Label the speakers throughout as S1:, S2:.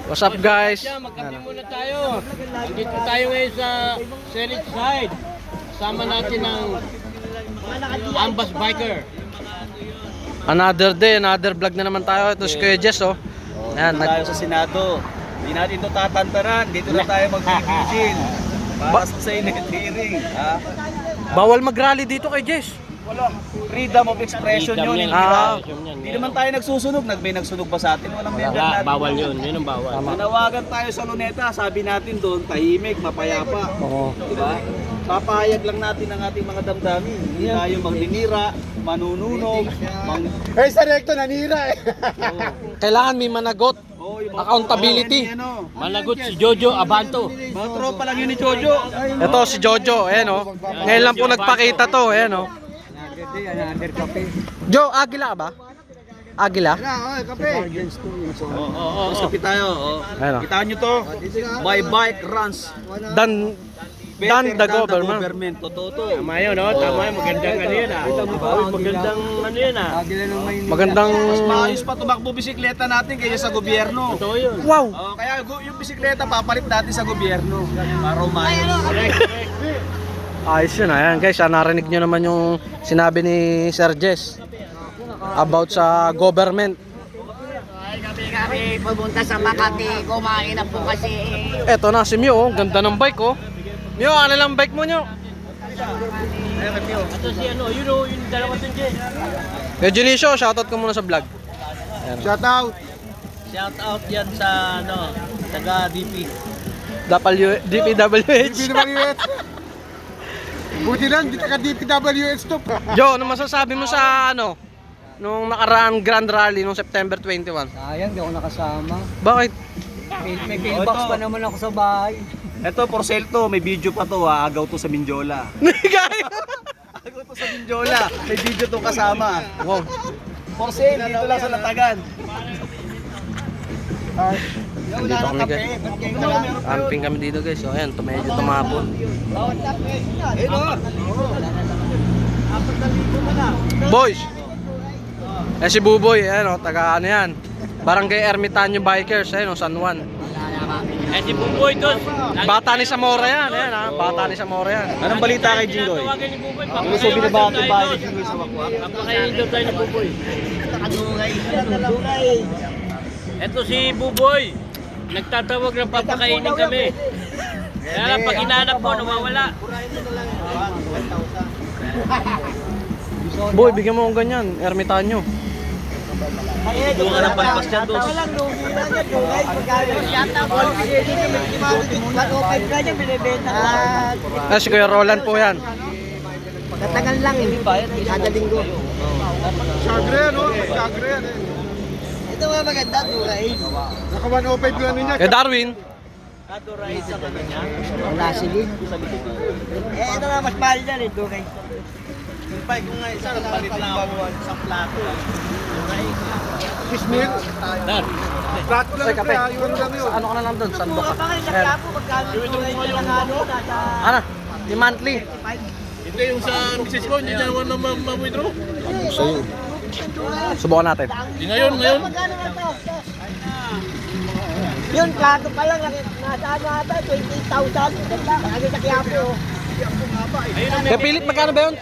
S1: What's up guys?
S2: Magkape muna tayo. Dito tayo ngayon sa Senate side. Kasama natin ang Ambas Biker.
S1: Another day, another vlog na naman tayo. Ito si Kuya Jess, oh. Ayan,
S3: Tayo sa Senado. Hindi natin ito tatantaran. Dito na tayo mag-vigil. Para sa Senate hearing. Ha?
S1: bawal mag-rally dito kay Jess.
S3: Wala. Freedom of expression yun. Hindi Hindi naman tayo nagsusunog. May nagsunog ba sa atin? Walang member natin.
S2: Bawal yun. Yun ang bawal.
S3: Manawagan tayo sa Luneta. Sabi natin doon, tahimik, mapayapa.
S1: Oo.
S3: Diba? Papahayag lang natin ang ating mga damdamin. Hindi tayo magdinira, manununog,
S4: Eh, sa recto nanira eh.
S1: Kailangan may managot.
S3: yung
S1: Accountability.
S2: Managot si Jojo Abanto.
S3: Mga tropa lang yun ni Jojo.
S1: Ito si Jojo, ayan, oh. Ngayon lang po nagpakita to, ayan, oh. Jo, Agila ka ba? Agila?
S4: Kape.
S3: Oo, sabi tayo.
S1: Ayun, oh.
S3: Kitaan nyo to. My bike runs.
S1: Dan
S3: Better
S1: the
S3: than
S1: government.
S3: Totoo to.
S2: Tama yun, no? Tama yun. Magandang ano yun, ah. Magandang ano yun, ah.
S1: Magandang...
S3: Mas maayos pa tumakbo bisikleta natin kaysa sa gobyerno.
S2: Totoo yun.
S1: Wow!
S3: Kaya yung bisikleta papalit natin sa gobyerno. Para umayos.
S1: Ayos yun, ayan guys, narinig nyo naman yung sinabi ni Sir Jess about sa government.
S5: Kami pumunta sa Makati, kumain na po kasi.
S1: Eto na si Mio, oh. Ganda ng bike, oh. Mio, ano lang bike mo nyo?
S2: Ito si ano, yun o, yung dalawa dun dyan.
S1: Kaya Junicio, shoutout ka muna sa vlog.
S4: Shout out.
S3: Shout out yan sa taga DP.
S1: DPWH.
S4: DPWH. Buti lang, di ka DPWH to.
S1: Jo, ano masasabi mo sa nung nakaraang Grand Rally nung September 21?
S6: Sayang, di ako nakasama.
S1: Bakit?
S6: May pillbox pa naman ako sa bahay.
S3: Ito, for sale to. May video pa to. Agaw to sa Mindiola. Agaw to sa Mindiola. May video to kasama.
S1: Wow.
S3: For sale, dito lang sa Latagan.
S1: Dito kami guys. Camping kami dito guys. So ayan, medyo tumapon. Boys! Eh si Buboy, ayan o, taga ano yan. Barangay Ermitanyo Bikers, ayan o, San Juan.
S2: Eh si Buboy doon.
S1: Bata ni Zamora yan, ayan ha. Bata ni Zamora yan.
S3: Anong balita kay Jingoy?
S2: Tawagan ni Buboy.
S3: Ano sabi na ba ito ba ni Jingoy sa Wakwak?
S2: Papakainin daw tayo ni Buboy. Ito si Buboy. Nagtatawag ng papakainin kami. Kaya lang, pag hinanap mo, nawawala.
S1: Boy, bigyan mo akong ganyan, Ermitanyo.
S3: Doon ka ng palpas dyan doon.
S1: Ah, si Kuya Roland po yan.
S5: Pagkatagal lang, hindi ba? Kada linggo.
S4: Sagre yan, oh. Sagre yan eh.
S5: Ito mga maganda, Duray.
S4: Naka 105 yung ano niya.
S1: Kay Darwin.
S5: Wala sige. Ito nga mas mahal dyan eh, Duray.
S3: Pay kung nga isa, palit lang ako isang plato.
S4: Fish meal. Plato lang ito, yung ano lang yun.
S1: Ano ka na lang doon? Sandok
S5: Mura
S1: ka.
S5: pa kayo sa Quiapo, magkano Duray na lang ano,
S1: Ano? Di monthly.
S2: Ito yung sa misis ko, hindi niya naman na ma-withdraw.
S1: Subukan natin.
S2: Ngayon.
S5: Magkano na to? Yun, plato pa lang, nasa ano ata, 20,000. Lagi sa Quiapo.
S1: Kaya pilit, magkano ba yun?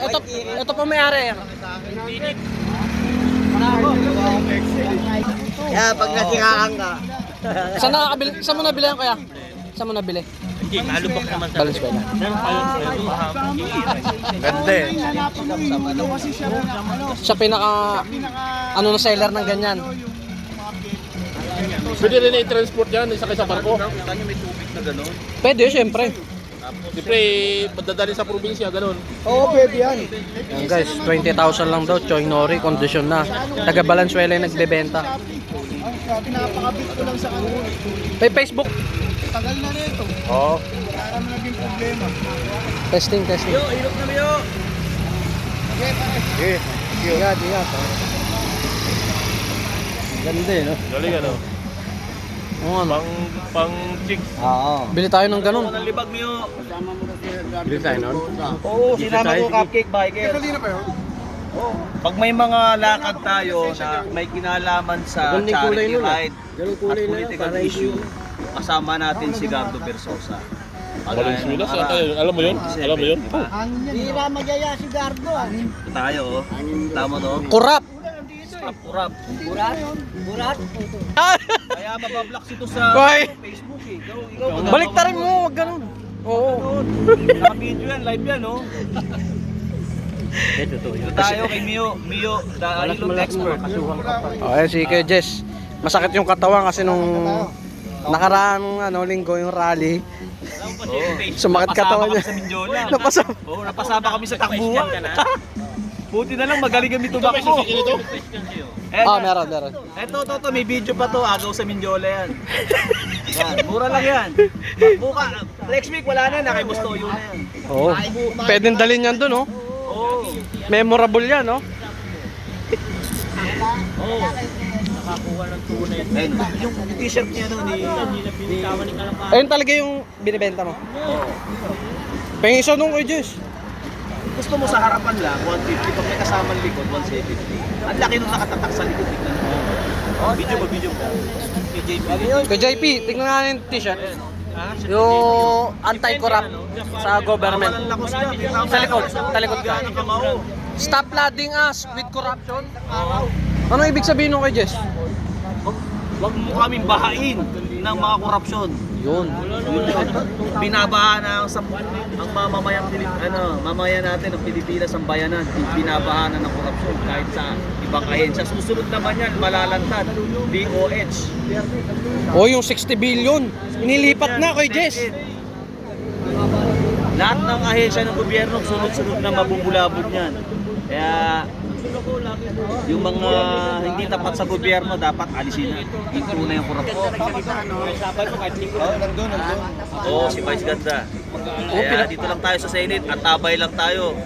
S1: Ito po may-ari.
S5: Kaya pag nasiraan ka,
S1: Saan mo nabili yan kaya? Saan mo nabili?
S2: Hindi, malubak naman sa
S1: Valenzuela.
S3: Ganda eh.
S1: Siya pinaka na seller ng ganyan.
S2: Pwede rin i-transport yan, isa kayo sa barko.
S3: May tubig na gano'n.
S1: Pwede, syempre.
S2: Siyempre, madadali sa probinsya, ganun.
S4: Oo, pwede yan.
S1: Yan guys, 20,000 lang daw, Choi Nori, kondisyon na. Taga Valenzuela yung nagbebenta.
S4: Pinapakabit ko lang sa kanila.
S1: May Facebook.
S4: Tagal na nito.
S1: Oo.
S4: Para mo naging problema.
S1: Testing.
S3: Ilok na Leo.
S1: Ingat. Ganda eh, no?
S2: Galing ano?
S1: Oo, ano?
S2: Pang chicks.
S1: Oo. Bili tayo ng ganun.
S3: Ang libag Leo.
S2: Bili tayo nun?
S3: Oo, sinama ko cupcake biker.
S4: Kanina pa yun?
S3: Pag may mga lakad tayo na may kinalaman sa
S1: Ganun yung kulay
S3: charity
S1: nun, ah.
S3: ride
S1: Ganun
S3: at
S1: kulay na yun,
S3: political
S1: para
S3: issue, kasama natin si Gardo Versosa.
S7: Valenzuela, saan tayo? Alam mo yun? Alam mo yun?
S5: Hira magyaya si Gardo.
S3: Ito tayo, oh. Tama to?
S1: Kurap!
S3: Kurap.
S5: Burat.
S3: Kaya mabablock ito sa
S1: Hoy!
S3: Facebook eh. Ikaw,
S1: Balik ta rin mo, wag ganun. Oo.
S3: naka-video yan, live yan, oh. Ito tayo kay Mio, the Ilog expert.
S1: Okay, si Kuya Jess. Masakit yung katawan kasi nung nakaraang linggo yung rally. Sumakit katawan niya.
S3: Napasama kami sa Mindiola.
S1: Napasama.
S3: Oo, napasama kami sa takbuhan. Buti na lang magaling kami tumakbo.
S1: Meron.
S3: Ito, may video pa to, agaw sa Mindiola yan. Yan, mura lang yan. Buka, next week wala na, kay Bustoyo na yan.
S1: Oo. Pwedeng dalhin yan dun, oh.
S3: Oo.
S1: Memorable yan, oh.
S3: Ayun, yung t-shirt niya no, ni
S1: Ayun talaga yung binibenta mo. Pengiso nung Kuya Jess.
S3: gusto mo sa harapan lang, 150. Pag may kasamang likod, 170. Ang laki nung nakatatak sa likod. Tignan mo. Video mo. KJP.
S1: Kuya JP, tingnan nga yung t-shirt. Yung anti-corrupt sa government. Sa likod ka. Stop flooding us with corruption. Ano ibig sabihin nung Kuya Jess?
S3: Huwag mo kaming bahain ng mga korupsyon.
S1: Yun.
S3: Binabaha na ang mamamayang mamamayan natin ng Pilipinas, ang bayanan, binabaha na ng korupsyon kahit sa ibang ahensya. Susunod naman yan, malalantad, DOH.
S1: O yung 60 billion. Inilipat na Kuya Jess.
S3: Lahat ng ahensya ng gobyerno, sunod-sunod na mabubulabog niyan. Kaya yung mga hindi tapat sa gobyerno dapat alisin na. Ito na yung korupsyon. Oo, si Vice ganda. Kaya dito lang tayo sa Senate at tabay lang tayo.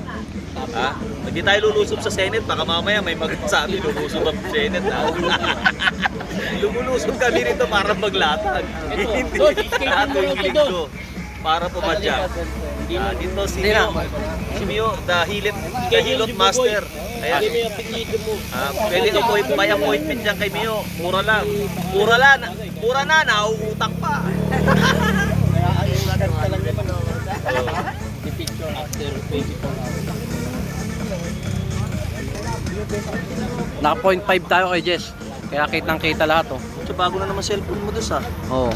S3: Ha? Hindi tayo lulusob sa Senate, baka mamaya may magsabi lulusob ang Senate. Lumulusob kami rito para maglatag. Hindi. Lahat ng linggo para pumadya. Dito si Mio, the Hilot Master. Ayan. Pwede may appointment dyan kay Mio. Mura lang. Mura na, nauutang pa.
S1: Naka 0.5 tayo Kuya Jess. Kaya kitang kita lahat, oh.
S3: So, bago na naman cellphone mo doon sa.
S1: Oo.